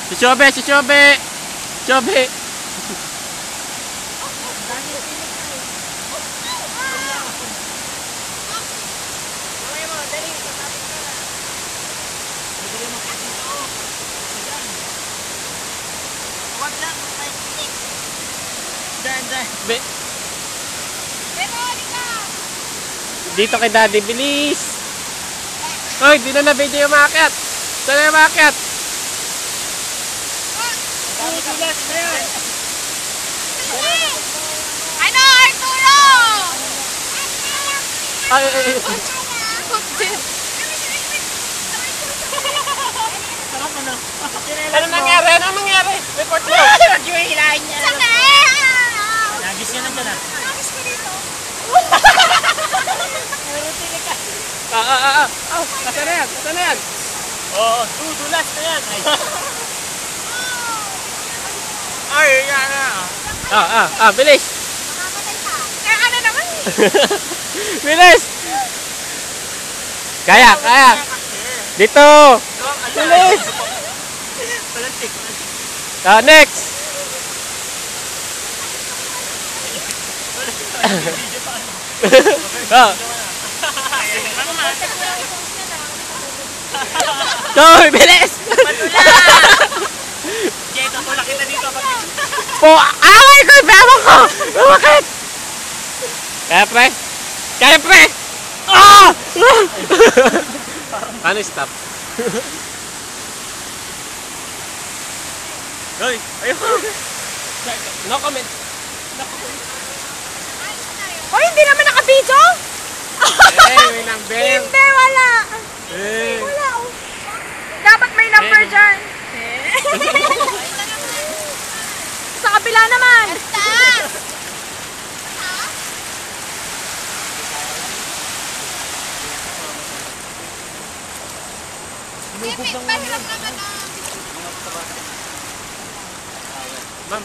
Si Chobe, si Chobe. Chobe. Be. Dito kay Daddy, bilis. Hoy, di na video yung maakyat. Saan na yung maakyat? Ano, Arturo? Ay. Ano nangyari? Ano nangyari? Report mo. Yung hilahin niya. Nagis ka na dyan ah. Nagis ko dito. Kasa na yan? Kasa na yan? Oo, dudulas na yan. Ay, yan na. Bilis. Mamamatay ka. Ano naman? Bilis. Kaya. Dito. Bilis. Palantik. Next. Go, bilis. Jay, tutulak kita dito. Away ko, bebo ko. Bakit? Kaya pre. Ano stop? Hoy, ayoko. No comment. Oh, hindi naman naka-video? May number. Hindi, wala. Wala. Oh. Dapat may number dyan. Sa kabila naman. Ma'am,